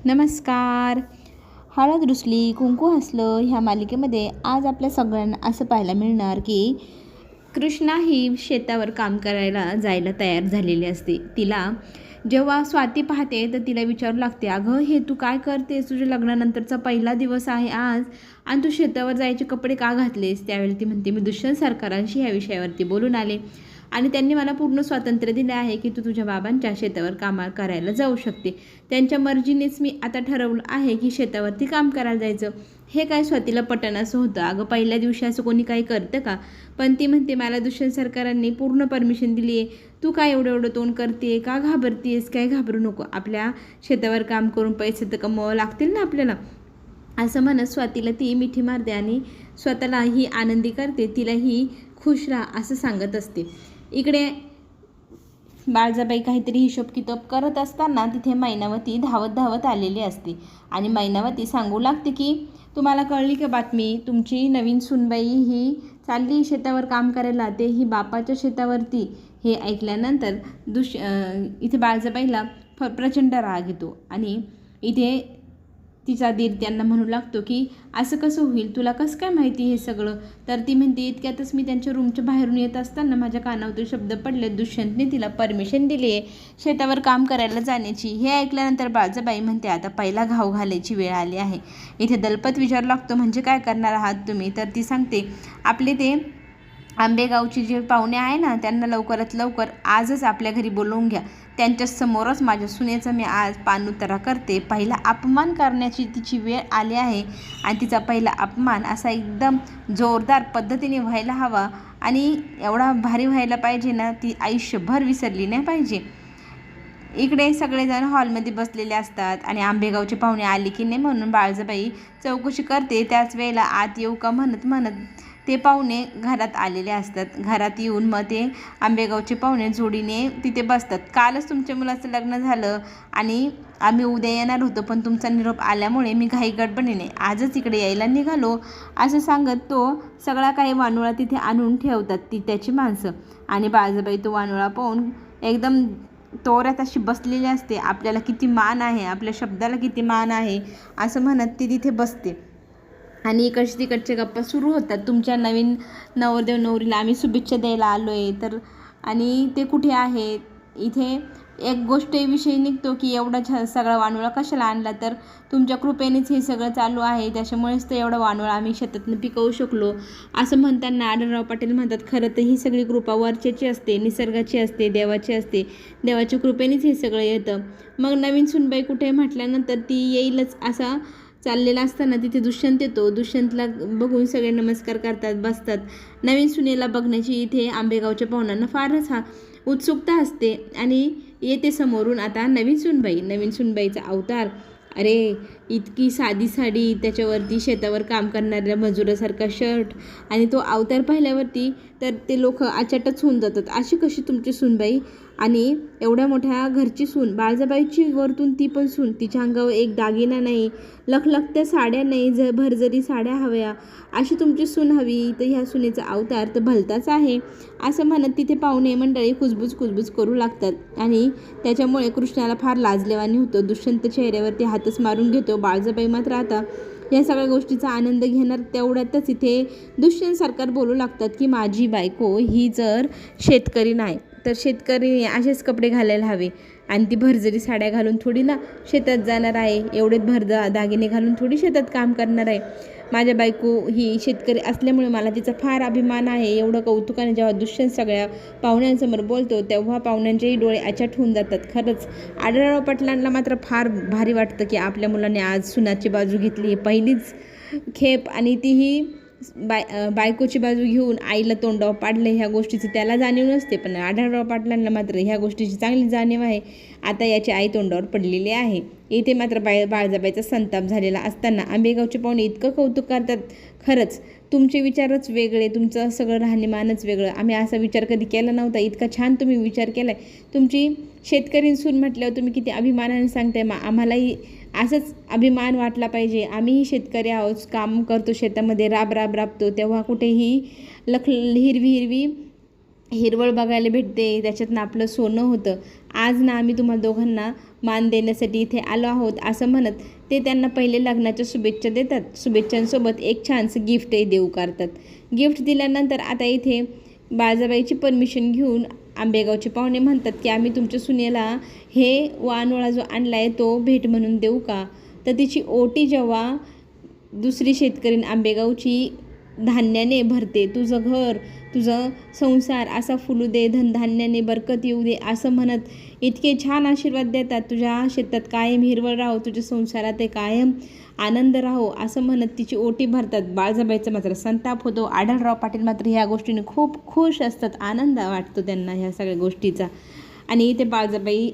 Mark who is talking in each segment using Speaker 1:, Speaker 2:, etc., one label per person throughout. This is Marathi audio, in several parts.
Speaker 1: नमस्कार. हळद रुसली कुंकू हसलं ह्या मालिकेमध्ये आज आपल्या सगळ्यांना असं पाहायला मिळणार की कृष्णा ही शेतावर काम करायला जायला तयार झालेली असते. तिला जेव्हा स्वाती पाहते तर तिला विचारू लागते, अगं हे तू काय करतेस? तुझ्या लग्नानंतरचा पहिला दिवस आहे आज आणि तू शेतावर जायचे कपडे का घातलेस? त्यावेळी ती म्हणते, मी दुष्यंत सरकारांशी ह्या विषयावरती बोलून आले आणि त्यांनी मला पूर्ण स्वातंत्र्य दिले आहे की तू तुझ्या बाबांच्या शेतावर काम करायला जाऊ शकते. त्यांच्या मर्जीनेच मी आता ठरवलं आहे की शेतावरती काम करायला जायचं. हे काय स्वातीला पटन असं होतं. अगं पहिल्या दिवशी असं कोणी काही करतं का? पण ती म्हणते, मला दुष्यंत सरकारांनी पूर्ण परमिशन दिली आहे, तू काय एवढं एवढं तोंड करते का? घाबरतेस काय? घाबरू नको, आपल्या शेतावर काम करून पैसे तर कमवावं लागतील ना आपल्याला. असं म्हणत स्वातीला ती मिठी मारते आणि स्वतःलाही आनंदी करते, तिलाही खुश राहा असं सांगत असते. इकडे बाळजाबाई काहीतरी हिशोब किताब करत असताना तिथे मैनावती धावत धावत आलेली असते आणि मैनावती सांगू लागते की तुम्हाला कळली का बातमी? तुमची नवीन सूनबाई ही चालली शेतावर काम करायला, तेही बापाच्या शेतावरती. हे ऐकल्यानंतर इथे बाळजाबाईला प्रचंड राग येतो आणि इथे तिचा दीर त्यांना म्हणू लागतो की असं कसं होईल? तुला कसं काय माहिती हे सगळं? तर ती म्हणते, इतक्यातच मी त्यांच्या रूमच्या बाहेरून येत असताना माझ्या कानावर शब्द पडले, दुष्यंतने तिला परमिशन दिली आहे शेतावर काम करायला जाण्याची. हे ऐकल्यानंतर बाळजाबाई म्हणते, आता पहिला घाव घालायची वेळ आली आहे. इथे दलपत विचारू लागतो, म्हणजे काय करणार आहात तुम्ही? तर ती सांगते, आपले ते आंबेगावचे जे पाहुणे आहे ना, त्यांना लवकरात लवकर आजच आपल्या घरी बोलवून घ्या. त्यांच्यासमोरच माझ्या सुनेचा मी आज पाणउतारा करते. पहिला अपमान करण्याची तिची वेळ आली आहे आणि तिचा पहिला अपमान असा एकदम जोरदार पद्धतीने व्हायला हवा आणि एवढा भारी व्हायला पाहिजे ना, ती आयुष्यभर विसरली नाही पाहिजे. इकडे सगळेजण हॉलमध्ये बसलेले असतात आणि आंबेगावचे पाहुणे आले की नाही म्हणून बाळजाबाई चौकशी करते. त्याच वेळेला आत येऊ का म्हणत म्हणत ते पाहुणे घरात आलेले असतात. घरात येऊन मग ते आंबेगावचे पाहुणे जोडीने तिथे बसतात. कालच तुमच्या मुलाचं लग्न झालं आणि आम्ही उद्या येणार होतो, पण तुमचा निरोप आल्यामुळे मी घाई गडबडीने आजच इकडे यायला निघालो असं सांगत तो सगळा काही वानुळा तिथे आणून ठेवतात ती त्याची माणसं. आणि बाळजाबाई तो वानुळा पाहून एकदम तोऱ्यात अशी बसलेली असते. आपल्याला किती मान आहे, आपल्या शब्दाला किती मान आहे असं म्हणत ती तिथे बसते आणि इकडचे तिकडचे गप्पा सुरू होतात. तुमच्या नवीन नवरदेव नवरीला आम्ही शुभेच्छा द्यायला आलो आहे तर, आणि ते कुठे आहेत? इथे एक गोष्टीविषयी निघतो की एवढा सगळा वानुळा कशाला आणला? तर तुमच्या कृपेनेच हे सगळं चालू आहे, त्याच्यामुळेच तर एवढा वानुळा आम्ही शेतातून पिकवू शकलो असं म्हणताना आढळराव पाटील म्हणतात, खरं तर ही सगळी कृपा वरच्याची असते, निसर्गाची असते, देवाची असते. देवाच्या कृपेनेच हे सगळं येतं. मग नवीन सुनबाई कुठे म्हटल्यानंतर ती येईलच असा चाललेला असताना तिथे दुष्यंत येतो. दुष्यंतला बघून सगळे नमस्कार करतात, बसतात. नवीन सुनेला बघण्याची इथे आंबेगावच्या पाहुण्यांना फारच उत्सुकता असते आणि येते समोरून आता नवीन सुनबाईचा अवतार. अरे इतकी साधी साडी, त्याच्यावरती शेतावर काम करणाऱ्या मजुरासारखा शर्ट आणि तो अवतार पाहिल्यावरती तर ते लोक अचाटच होऊन जातात. अशी कशी तुमची सूनबाई? आणि एवढ्या मोठ्या घरची सून, बाळजाबाईची वरतून ती पण सून, तिच्या अंगावर एक दागिना नाही, लखलखत्या साड्या नाही, भरजरी साड्या हव्या, अशी तुमची सून हवी. तर ह्या सुनेचा अवतार तर भलताच आहे असं म्हणत तिथे पाहुणे मंडळी कुजबूज करू लागतात आणि त्याच्यामुळे कृष्णाला फार लाजलेवानी होतं. दुष्यंत चेहऱ्यावरती हातच मारून घेतो. बाळजाबाई मात्र आता या सगळ्या गोष्टीचा आनंद घेणार. तेवढ्यातच इथे दुष्यंत सरकार बोलू लागतात की माझी बायको ही जर शेतकरी नाही तर शेतकरी असेच कपडे घालायला हवे आणि ती भरजरी साड्या घालून थोडी ना शेतात जाणार आहे, एवढे दागिने घालून थोडी शेतात काम करणार आहे. माझ्या बायको ही शेतकरी असल्यामुळे मला तिचा फार अभिमान आहे. एवढं कौतुकाने जेव्हा दुष्यंत सगळ्या पाहुण्यांसमोर बोलतो तेव्हा पाहुण्यांचेही डोळे अचाट होऊन जातात. खरंच आढळराव पाटलांना मात्र फार भारी वाटतं की आपल्या मुलाने आज सुनाची बाजू घेतली, पहिलीच खेप, आणि तीही बायकोची बाजू घेऊन आईला तोंडावर पाडले. ह्या गोष्टीची त्याला जाणीव नसते, पण आढळराव पाटलांना मात्र ह्या गोष्टीची चांगली जाणीव आहे. आता याची आई तोंडावर पडलेली आहे. इथे मात्र बाळजाबाईचा संताप झालेला असताना आंबेगावचे पाहुणे इतकं कौतुक करतात, खरंच तुमचे विचारच वेगळे, तुमचं सगळं राहणीमानच वेगळं, आम्ही असा विचार कधी केला नव्हता, इतका छान तुम्ही विचार केला आहे. तुमची शेतकरी सून म्हटल्यावर तुम्ही किती अभिमानाने सांगताय. आम्हालाही असंच अभिमान वाटला पाहिजे. आम्हीही शेतकरी आहोत, काम करतो शेतामध्ये, राबतो, तेव्हा कुठेही हिरवी हिरवळ बघायला भेटते, त्याच्यातनं आपलं सोनं होतं. आज ना आम्ही तुम्हाला दोघांना मान देण्यासाठी इथे आलो आहोत असं म्हणत ते त्यांना पहिले लग्नाच्या शुभेच्छा देतात. शुभेच्छांसोबत एक छानसं गिफ्टही देऊ करतात. गिफ्ट दिल्यानंतर आता इथे बाळजाबाईची परमिशन घेऊन आंबेगावचे पाहुणे म्हणतात की आम्ही तुमच्या सुनेला हे वानोळा जो आणला आहे तो भेट म्हणून देऊ का. तर तिची ओटी जेव्हा दुसरी शेतकरीण आंबेगावची धान्याने भरते, तुझं घर तुझं संसार असा फुलू दे, धनधान्याने बरकत येऊ दे असं म्हणत इतके छान आशीर्वाद देतात. तुझ्या शेतात कायम हिरवळ राहो, तुझ्या संसारात कायम आनंद राहो असं म्हणत तिची ओटी भरतात. बाळजाबाईचा मात्र संताप होतो. आढळराव पाटील मात्र ह्या गोष्टीने खूप खुश असतात, आनंद वाटतो त्यांना ह्या सगळ्या गोष्टीचा. आणि इथे बाळजाबाई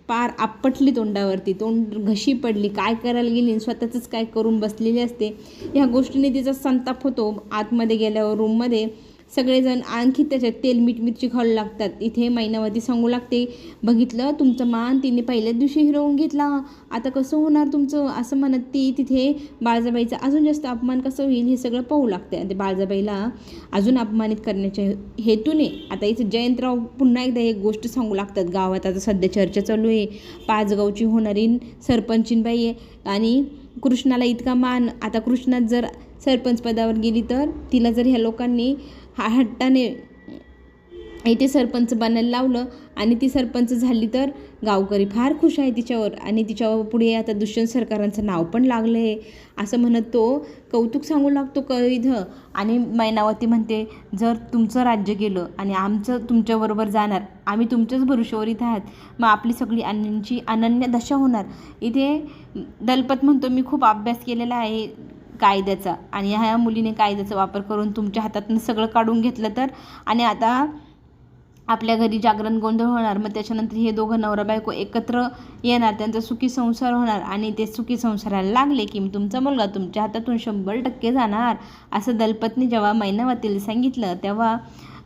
Speaker 1: पार आपटली तोंडावरती, तोंड घशी पडली, काय करायला गेली, स्वतःच काय करून बसलेली असते. ह्या गोष्टीने तिचा संताप होतो. आतमध्ये गेल्यावर रूममध्ये सगळेजण आणखी त्याच्यात तेल मीठ मिरची खाऊ लागतात. इथे मैनावती सांगू लागते, बघितलं तुमचं मान तिने पहिल्याच दिवशी हिरवून घेतला, आता कसं होणार तुमचं असं म्हणत ती तिथे बाळजाबाईचा अजून जास्त अपमान कसं होईल हे सगळं पाहू लागते. आणि बाळजाबाईला अजून अपमानित करण्याच्या हेतूने आता इथे जयंतराव पुन्हा एकदा एक गोष्ट सांगू लागतात. गावात आता सध्या चर्चा चालू आहे, पाचगावची होणारी सरपंचीनबाई आहे आणि कृष्णाला इतका मान. आता कृष्णात जर सरपंच पदावर गेली तर तिला जर ह्या लोकांनी हट्टाने इथे सरपंच बनायला लावलं आणि ती सरपंच झाली तर गावकरी फार खुश आहे तिच्यावर आणि तिच्यावर पुढे आता दुष्यंत सरकारांचं नाव पण लागलं आहे असं म्हणत तो कौतुक सांगू लागतो इथं. आणि मैनावती म्हणते, जर तुमचं राज्य गेलं आणि आमचं तुमच्याबरोबर जाणार, आम्ही तुमच्याच भरोश्यावर इथं आहात, मग आपली सगळी अन्यांची अनन्य दशा होणार. इथे दलपत म्हणतो, मी खूप अभ्यास केलेला आहे कायद्याचा आणि ह्या मुलीने कायद्याचा वापर करून तुमच्या हातातून सगळं काढून घेतलं तर, आणि आता आपल्या घरी जागरण गोंधळ होणार, मग त्याच्यानंतर हे दोघं नवरा बायको एकत्र येणार, त्यांचा सुखी संसार होणार आणि ते सुखी संसाराला लागले की तुमचा मुलगा तुमच्या हातातून 100% जाणार असं दलपतने जेव्हा मैनावतीला सांगितलं तेव्हा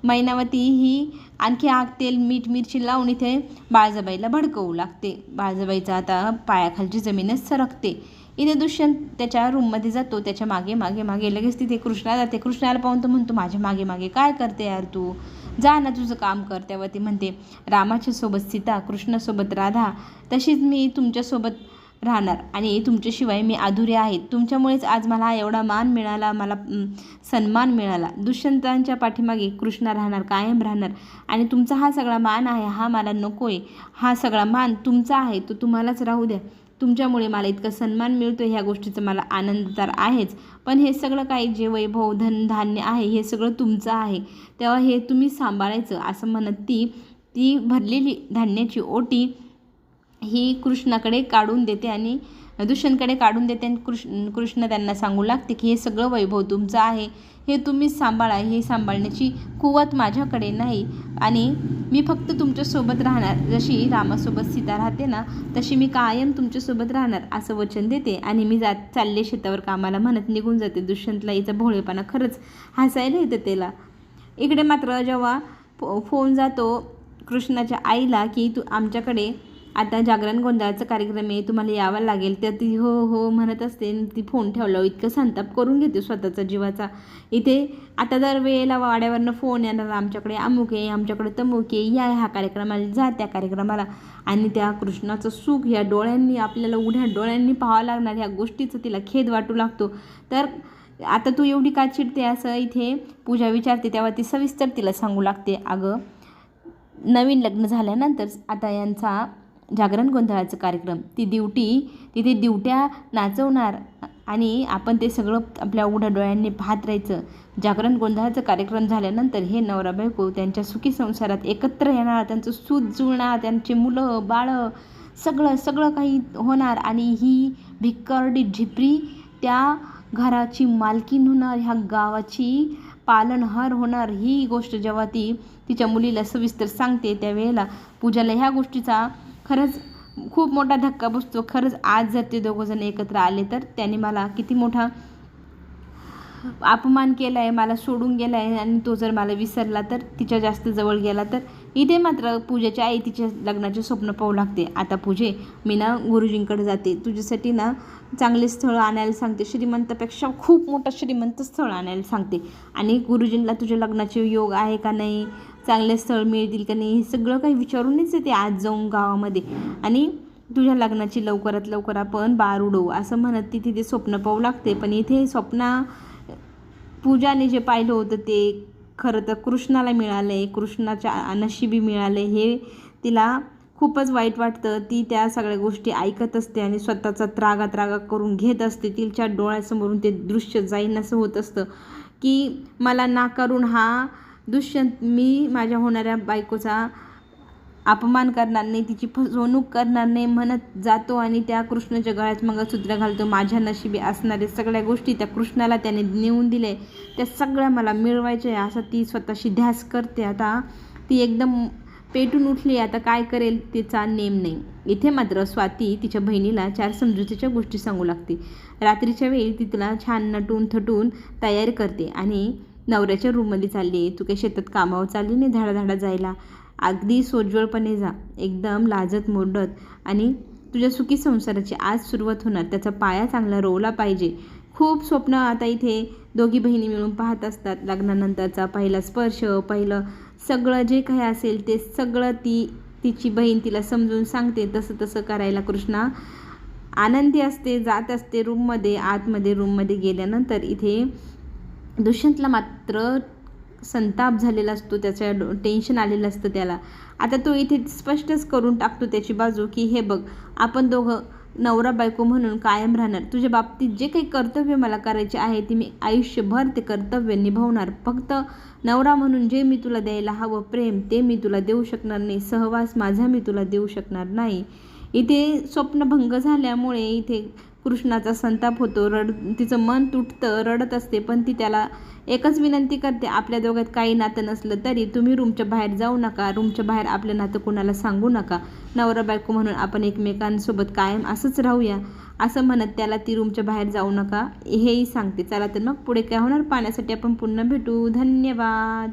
Speaker 1: मैनावती ही आणखी आग तेल मीठ मिरची लावून इथे बाळजाबाईला भडकवू लागते. बाळजाबाईचा आता पायाखालची जमीनच सरकते. इथे दुष्यंत त्याच्या रूममध्ये जातो, त्याच्या मागे मागे मागे लगेच तिथे कृष्णा जाते. कृष्णाला पाहून तो म्हणतो, माझ्या मागे मागे काय करते यार तू, जा ना तुझं काम कर. तेव्हा ती म्हणते, रामाच्या सोबत सीता, कृष्णासोबत राधा, तशीच मी तुमच्यासोबत राहणार आणि तुमच्याशिवाय मी अधुरे आहे. तुमच्यामुळेच आज मला एवढा मान मिळाला, मला सन्मान मिळाला. दुष्यंतांच्या पाठीमागे कृष्णा राहणार, कायम राहणार आणि तुमचा हा सगळा मान आहे हा मला नको आहे. हा सगळा मान तुमचा आहे, तो तुम्हालाच राहू द्या. तुमच्यामुळे मला इतका सन्मान मिळतो, ह्या गोष्टीचा मला आनंद तर आहेच, पण हे सगळं काही जे वैभव धन धान्य आहे हे सगळं तुमचं आहे, तेव्हा हे तुम्ही सांभाळायचं असं म्हणत ती भरलेली धान्याची ओटी ही कृष्णाकडे काढून देते आणि दुष्यंतकडे काढून देते आणि कृष्ण त्यांना सांगू लागते की हे सगळं वैभव तुमचं आहे, हे तुम्हीच सांभाळा, हे सांभाळण्याची कुवत माझ्याकडे नाही आणि मी फक्त तुमच्यासोबत राहणार. जशी रामासोबत सीता राहते ना, तशी मी कायम तुमच्यासोबत राहणार असं वचन देते आणि मी चालले शेतावर कामाला म्हणत निघून जाते. दुष्यंतला हिचा भोळेपणा खरंच हसायला येतं त्याला. इकडे मात्र जेव्हा फोन जातो कृष्णाच्या आईला की तू आमच्याकडे आता जागरण गोंधळाचा कार्यक्रम आहे, तुम्हाला यावं लागेल, तर ती हो हो म्हणत असते. ती फोन ठेवला इतकं संताप करून घेते स्वतःचा जीवाचा. इथे आता दर वेळेला वाड्यावरनं फोन येणार, आमच्याकडे अमुक आहे, आमच्याकडे तमुक आहे, या ह्या कार्यक्रमाला जा, त्या कार्यक्रमाला. आणि त्या कृष्णाचं सुख या डोळ्यांनी आपल्याला उघड्या डोळ्यांनी पाहावं लागणार, ह्या गोष्टीचं तिला खेद वाटू लागतो. तर आता तू एवढी का चिडते असं इथे पूजा विचारते. तेव्हा ती सविस्तर तिला सांगू लागते, अगं नवीन लग्न झाल्यानंतर आता यांचा जागरण गोंधळाचा कार्यक्रम, तिथे दिवट्या नाचवणार आणि आपण ते सगळं आपल्या उघड्या डोळ्यांनी पाहत राहायचं. जागरण गोंधळाचा कार्यक्रम झाल्यानंतर हे नवरा बायको त्यांच्या सुखी संसारात एकत्र येणार, त्यांचं सूत जुळणार, त्यांचे मुलं बाळं सगळं काही होणार आणि ही भिक्करडी झिपरी त्या घराची मालकीण होणार, ह्या गावाची पालनहार होणार. ही गोष्ट जेव्हा ती तिच्या मुलीला सविस्तर सांगते त्यावेळेला पूजाला ह्या गोष्टीचा खरंच खूप मोठा धक्का बसतो. खरंच आज जर ते दोघंजण एकत्र आले तर त्याने मला किती मोठा अपमान केला आहे, मला सोडून गेला आहे आणि तो जर मला विसरला तर, तिच्या जास्त जवळ गेला तर. इथे मात्र पूजेची आई तिच्या लग्नाचे स्वप्न पाहू लागते. आता पूजे, मी ना गुरुजींकडे जाते, तुझ्यासाठी ना चांगले स्थळ आणायला सांगते, श्रीमंतापेक्षा खूप मोठं श्रीमंत स्थळ आणायला सांगते आणि गुरुजींना तुझ्या लग्नाचे योग आहे का नाही, चांगले स्थळ मिळतील का नाही, हे सगळं काही विचारूनच येते आज जाऊन गावामध्ये. आणि तुझ्या लग्नाची लवकरात लवकर आपण बार उडवू असं म्हणत ती तिथे स्वप्न पाहू लागते. पण इथे पूजाने जे पाहिलं होतं ते खरं तर कृष्णाला मिळालं आहे, कृष्णाच्या नशिबी मिळाले. हे तिला खूपच वाईट वाटतं. ती त्या सगळ्या गोष्टी ऐकत असते आणि स्वतःचा त्रागा करून घेत असते. तिच्या डोळ्यासमोरून ते दृश्य जाईन असं होत असतं की मला नाकारून हा दुष्यंत मी माझ्या होणाऱ्या बायकोचा अपमान करणार नाही, तिची फसवणूक करणार नाही म्हणत जातो आणि त्या कृष्णाच्या गळ्यात मंगळसूत्र घालतो. माझ्या नशिबी असणारे सगळ्या गोष्टी त्या कृष्णाला त्याने नेऊन दिले, त्या सगळ्या मला मिळवायच्या आहे असं ती स्वतःशी ध्यास करते. आता ती एकदम पेटून उठली. आता काय करेल तिचा नेम नाही. इथे मात्र स्वाती तिच्या बहिणीला 4 समजुतीच्या गोष्टी सांगू लागते. रात्रीच्या वेळी ती तिला छान नटून थटून तयारी करते आणि नवऱ्याच्या रूममध्ये चालली. तू काही शेतात कामावर चालली नाही धाडाधाडा जायला, अगदी सोज्वळपणे जा, एकदम लाजत मोडत, आणि तुझ्या सुखी संसाराची आज सुरुवात होणार, त्याचा पाया चांगला रोवला पाहिजे. खूप स्वप्न आता इथे दोघी बहिणी मिळून पाहत असतात. लग्नानंतरचा पहिला स्पर्श, पहिलं सगळं जे काही असेल ते सगळं तिची बहीण तिला समजून सांगते. तसं करायला कृष्णा आनंदी असते. जात असते आतमध्ये रूममध्ये गेल्यानंतर इथे दुष्यंतला मात्र संताप झालेला असतो, त्याच्या टेन्शन आलेलं असतं त्याला. आता तो इथे स्पष्टच करून टाकतो त्याची बाजू की हे बघ, आपण दोघं नवरा बायको म्हणून कायम राहणार. तुझ्या बाबतीत जे काही कर्तव्य मला करायचे आहे ते मी आयुष्यभर ते कर्तव्य निभावणार. फक्त नवरा म्हणून जे मी तुला द्यायला हवं प्रेम ते मी तुला देऊ शकणार नाही, सहवास माझा मी तुला देऊ शकणार नाही. इथे स्वप्नभंग झाल्यामुळे इथे कृष्णाचा संताप होतो. तिचं मन तुटतं, रडत असते. पण ती त्याला एकच विनंती करते, आपल्या दोघात काही नातं नसलं तरी तुम्ही रूमच्या बाहेर जाऊ नका, रूमच्या बाहेर आपलं नातं कोणाला सांगू नका, नवरा बायको म्हणून आपण एकमेकांसोबत कायम असंच राहूया असं म्हणत त्याला ती रूमच्या बाहेर जाऊ नका हेही सांगते. चला तर मग पुढे काय होणार पाहण्यासाठी आपण पुन्हा भेटू. धन्यवाद.